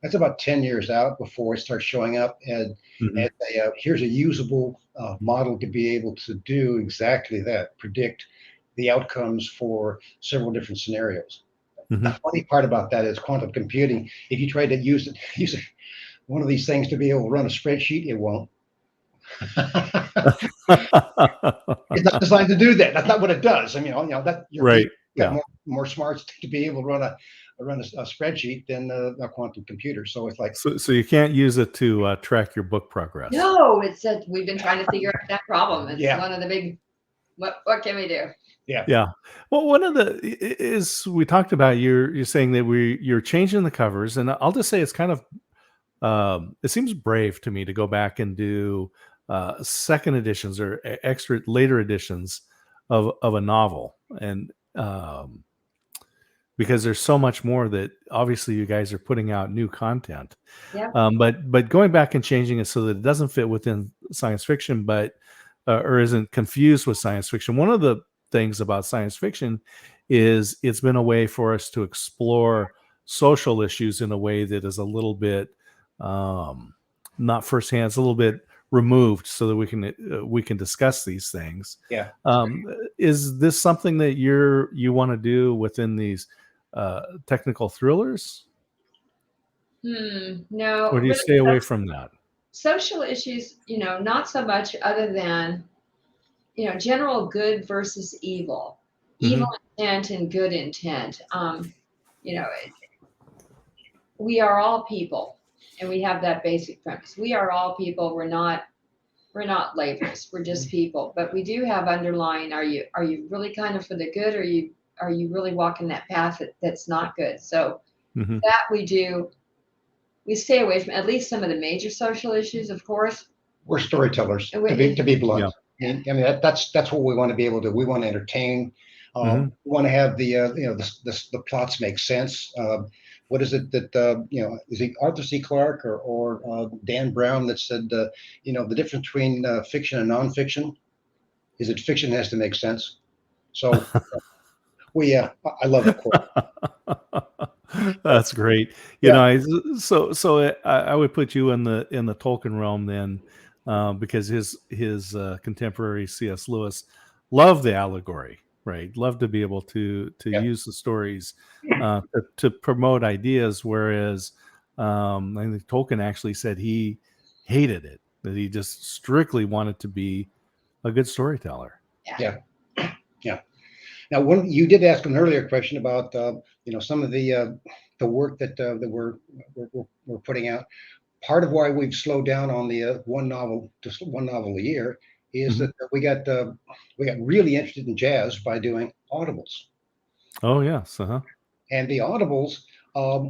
that's about 10 years out before it starts showing up Mhm. as here's a usable model to be able to do exactly that, predict the outcomes for several different scenarios. The Mhm. funny part about that is quantum computing. If you try to use one of these things to be able to run a spreadsheet, it won't. It's not designed to do that. That's not what it does. I mean, that you Right. got Yeah. more smarts to be able to run a spreadsheet than a quantum computer. So it's like, So you can't use it to track your book progress. No, it's that we've been trying to figure out that problem. It's yeah, one of the big. What can we do? yeah, Yeah. Well, one of the is we talked about you're saying that you're changing the covers, and I'll just say it's kind of it seems brave to me to go back and do second editions or extra later editions of a novel, and because there's so much more that obviously you guys are putting out new content. Yeah. But going back and changing it so that it doesn't fit within science fiction, but or isn't confused with science fiction. One of the things about science fiction is it's been a way for us to explore social issues in a way that is a little bit not firsthand. It's a little bit removed, so that we can discuss these things. yeah. Um, is this something that you want to do within these technical thrillers, No, or do you really, stay away from that? social issues, not so much other than, general good versus evil, evil Hmm. intent and good intent. You know, we are all people, and we have that basic premise. We are all people. We're not labels. We're just people. But we do have underlying. Are you really kind of for the good, or are you really walking that path that's not good? So Hmm. that we do. We stay away from at least some of the major social issues, of course. We're storytellers, And to be blunt. Yeah. I mean that's what we want to be able to. We want to entertain. Hmm. We want to have the plots make sense. What is it that is it Arthur C. Clarke or Dan Brown that said the difference between fiction and nonfiction is that fiction has to make sense. So I love that quote. That's great. You Yeah, know, I would put you in the Tolkien realm then, because his contemporary C.S. Lewis loved the allegory, right? Loved to be able to yeah. use the stories to promote ideas, whereas I think Tolkien actually said he hated it, that he just strictly wanted to be a good storyteller. Yeah, yeah. Now, you did ask an earlier question about some of the work that we're putting out. Part of why we've slowed down on the just one novel a year, is Mhm. that we got really interested in jazz by doing audibles, Oh yes, uh-huh. and the audibles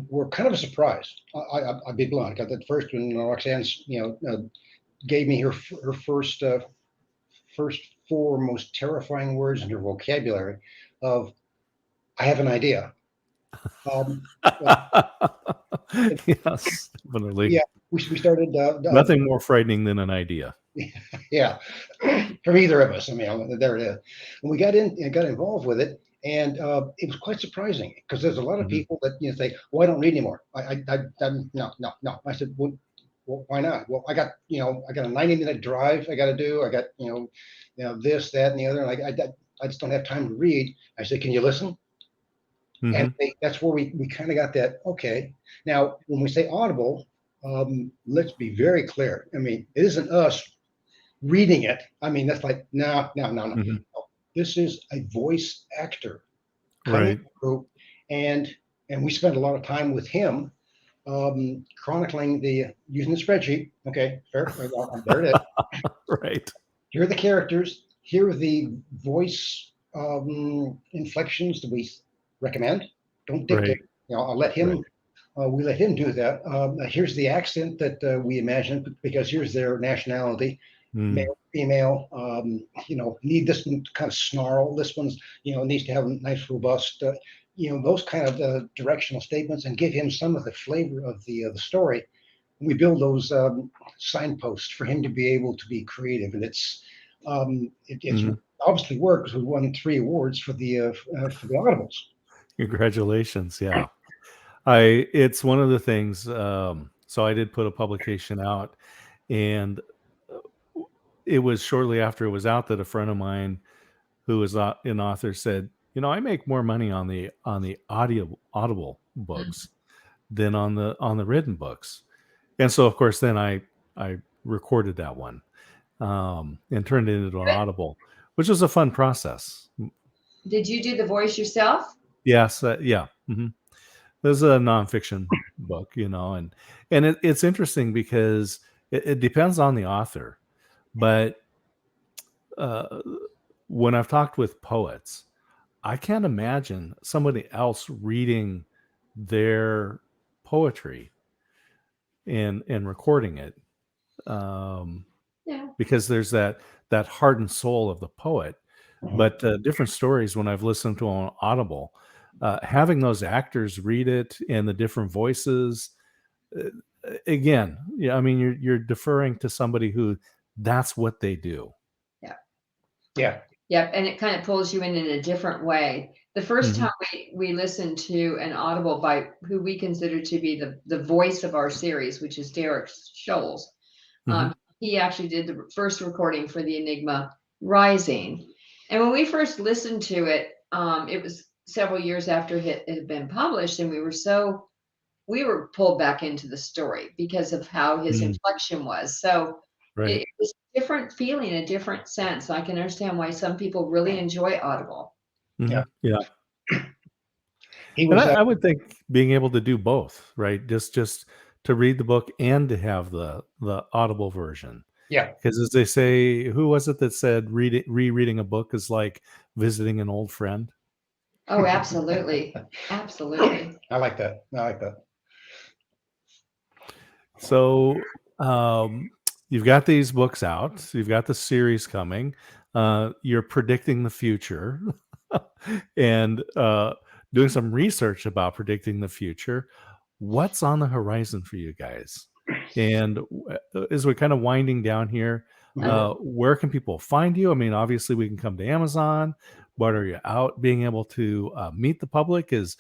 were kind of a surprise. I'll be blunt. Got that first when Roxanne gave me her first four most terrifying words in her vocabulary of "I have an idea." Um, uh, Yes, definitely. yeah, we started. Nothing more frightening than an idea. Yeah, from either of us. I mean, there it is. And we got got involved with it, and it was quite surprising because there's a lot of Mhm. people that say, "Oh, I don't read anymore. No, no, no." I said, "Well, well, why not? Well, I got a 90-minute drive I got to do. I got this, that, and the other. And I just don't have time to read. I said, can you listen? Hmm. And that's where we kind of got that. Okay. Now, when we say Audible, let's be very clear. I mean, it isn't us reading it. I mean, that's like, no. Hmm. This is a voice actor coming Right. through, and we spent a lot of time with him, chronicling using the spreadsheet. Okay, fair. There it is. Right. Here are the characters. Here are the voice inflections that we recommend. Don't dictate. Right. I'll let him. Right. We let him do that. Here's the accent that we imagine, because here's their nationality, Mm. male, female. Need this one to kind of snarl. This one's needs to have a nice, robust. Those kind of directional statements, and give him some of the flavor of the story. We build those signposts for him to be able to be creative, and it's Mhm. obviously worked, because we won 3 awards for the audibles. Congratulations. Yeah. It's one of the things. So I did put a publication out, and it was shortly after it was out that a friend of mine who was an author said, I make more money on the audible Mm. books than on the written books. And so of course then I recorded that one, and turned it into an Good. audible, which was a fun process. Did you do the voice yourself? Yes, yeah. This is a nonfiction book, and it's interesting because it depends on the author. But uh, when I've talked with poets, I can't imagine somebody else reading their poetry and recording it, um, Yeah. because there's that heart and soul of the poet. But different stories, when I've listened to on Audible, having those actors read it and the different voices, uh, again, yeah, I mean, you're deferring to somebody who that's what they do. Yeah. Yeah. Yep. And it kind of pulls you in a different way. The first Mhm. time we listened to an audible by who we consider to be the voice of our series, which is Derek Scholes. Mhm. He actually did the first recording for the Enigma Rising. And when we first listened to it, it was several years after it had been published, and we were pulled back into the story because of how his Mm. inflection was. So Right. it was a different feeling, a different sense. I can understand why some people really enjoy Audible. Yeah. Mhm. Yeah. He And was. I would think being able to do both, right? Just to read the book and to have the audible version. Yeah. Because as they say, who was it that said rereading a book is like visiting an old friend? Oh, absolutely. Absolutely. I like that. So you've got these books out, you've got the series coming, you're predicting the future, and doing some research about predicting the future. What's on the horizon for you guys? And as we're kind of winding down here, Uh-huh. where can people find you? I mean, obviously we can come to Amazon, but are you out being able to meet the public as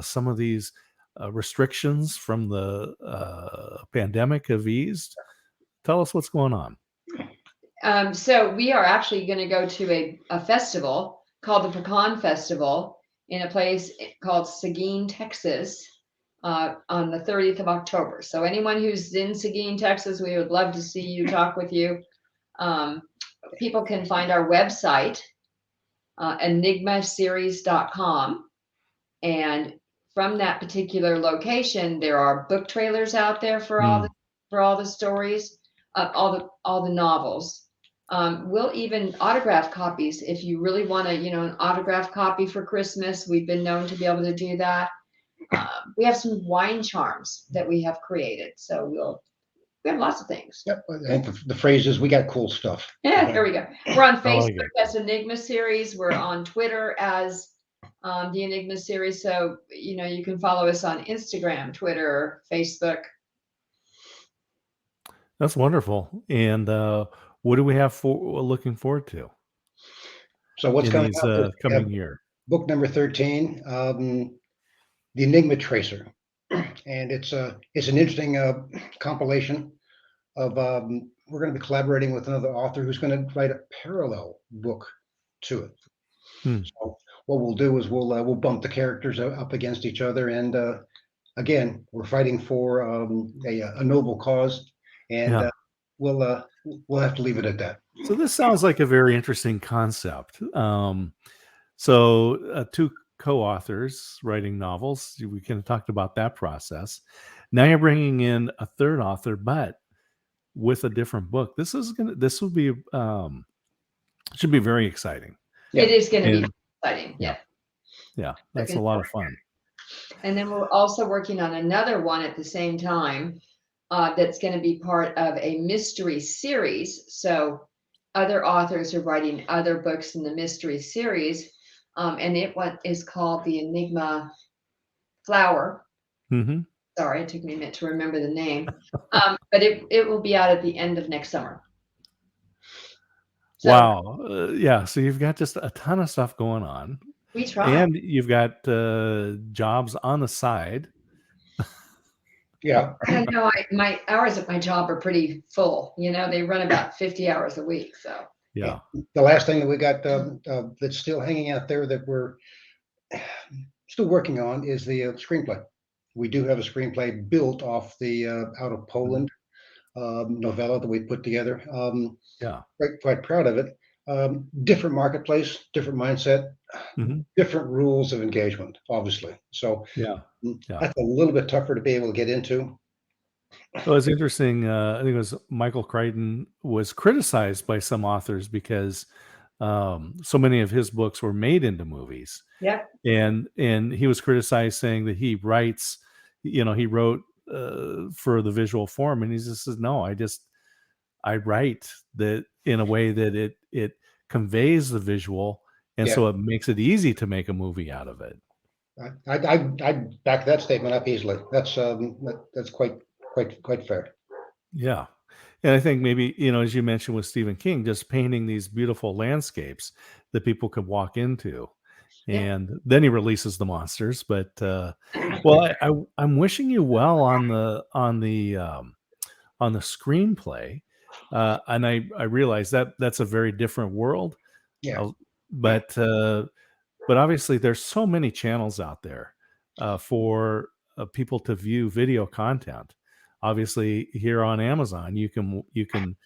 some of these restrictions from the pandemic have eased? Tell us what's going on. So we are actually going to go to a festival called the Pecan Festival in a place called Seguin, Texas, on the 30th of October. So anyone who's in Seguin, Texas, we would love to see you, talk with you. Um, People can find our website, enigmaseries.com. And from that particular location, there are book trailers out there for Mm. all the stories, all the novels. We'll even autograph copies if you really want an autograph copy for Christmas. We've been known to be able to do that. We have some wine charms that we have created, so we have lots of things. Yep. I think the phrase is, we got cool stuff. Yeah, there we go. We're on I like Facebook it. as Enigma Series. We're on Twitter as the Enigma Series. So, you can follow us on Instagram, Twitter, Facebook. That's wonderful. And what do we have for looking forward to So what's in coming these up is we have coming year? book number 13, The Enigma Tracer. and it's an interesting compilation of. We're going to be collaborating with another author who's going to write a parallel book to it. So what we'll do is we'll bump the characters up against each other, and again, we're fighting for a noble cause, and Yeah. we'll have to leave it at that. So this sounds like a very interesting concept. So two co-authors writing novels. We kind of talked about that process. Now you're bringing in a third author, but with a different book. This will be should be very exciting. Yeah. It is going to be And exciting. Yeah. yeah, that's a lot of fun. And then we're also working on another one at the same time that's going to be part of a mystery series. So other authors are writing other books in the mystery series, and is called The Enigma Flower. Mm-hmm. Sorry, it took me a minute to remember the name, but it will be out at the end of next summer. So, Wow. Yeah. So you've got just a ton of stuff going on. we try. And you've got jobs on the side. Yeah. I know my hours at my job are pretty full. They run about 50 hours a week. So Yeah. The last thing that we got that's still hanging out there that we're still working on is the screenplay. We do have a screenplay built off the out of Poland novella that we put together. Yeah. Quite proud of it. Different marketplace, different mindset, different rules of engagement, obviously. So Yeah. that's a little bit tougher to be able to get into. Well, it's interesting. I think it was Michael Crichton was criticized by some authors because so many of his books were made into movies. yeah, And he was criticized saying that he writes, he wrote for the visual form, and he just says, no, I write that in a way that it conveys the visual, and so it makes it easy to make a movie out of it. I back that statement up easily. That's quite fair. Yeah. And I think maybe, as you mentioned with Stephen King, just painting these beautiful landscapes that people could walk into. And then he releases the monsters. But well, I'm wishing you well on the screenplay. And I realize that that's a very different world. Yeah. But obviously there's so many channels out there for people to view video content. Obviously here on Amazon, you can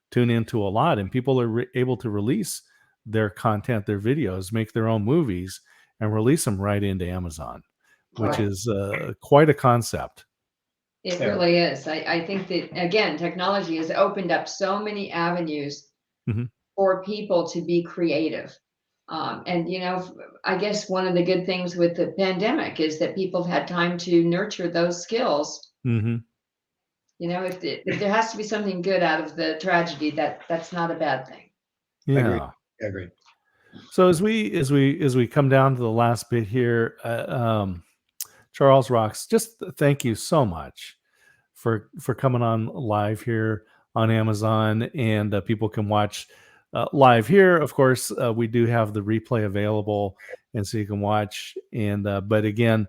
tune into a lot, and people are able to release their content, their videos, make their own movies, and release them right into Amazon, which is quite a concept. It really is. I think that, again, technology has opened up so many avenues for people to be creative. And, I guess one of the good things with the pandemic is that people have had time to nurture those skills. If there has to be something good out of the tragedy, that's not a bad thing. Yeah. Agreed. So as we come down to the last bit here, Charles Rocks, just thank you so much for coming on live here on Amazon, and people can watch live here. Of course, we do have the replay available, and so you can watch. And but again,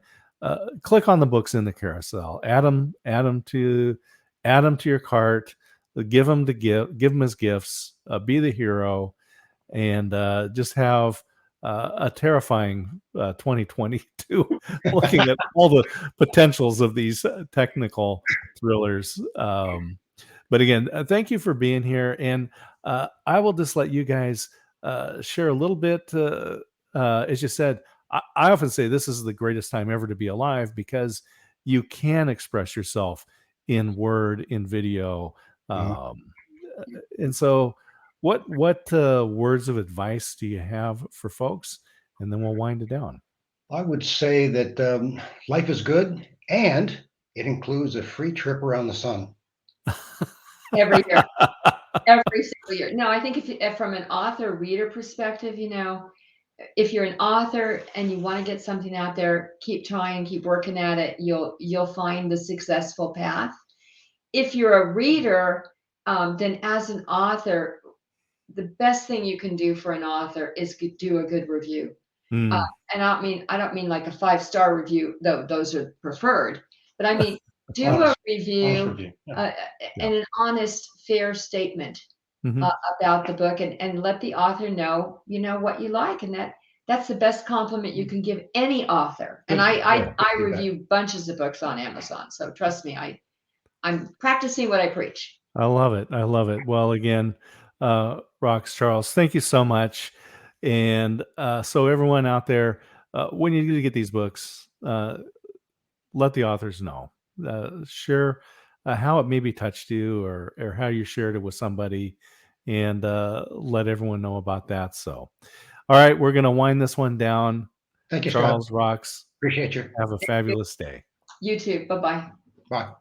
click on the books in the carousel. Add them to your cart. Give them as gifts. Be the hero, and just have a terrifying 2022 looking at all the potentials of these technical thrillers. But again, thank you for being here. And I will just let you guys share a little bit. As you said, I often say this is the greatest time ever to be alive, because you can express yourself in word, in video. And so what words of advice do you have for folks? And then we'll wind it down. I would say that life is good, and it includes a free trip around the sun. Every year. Every single year. No, I think if from an author reader perspective, if you're an author and you want to get something out there, keep trying, keep working at it. You'll find the successful path. If you're a reader, then as an author, the best thing you can do for an author is do a good review. And I don't mean like a 5-star review, though those are preferred, But I mean, do a Honest review review. Yeah. and an honest, fair statement Mhm. about the book, and let the author know, what you like, and that's the best compliment you can give any author. And Good- I good feedback. review bunches of books on Amazon, so trust me, I'm practicing what I preach. I love it. I love it. Well, again, Rox, Charles, thank you so much. And so everyone out there, when you get these books, let the authors know. Share how it maybe touched you, or how you shared it with somebody, and let everyone know about that. So, all right, we're gonna wind this one down. Thank you, Scott. Charles, Rox, Appreciate you. have a fabulous day. You too. Bye-bye. Bye.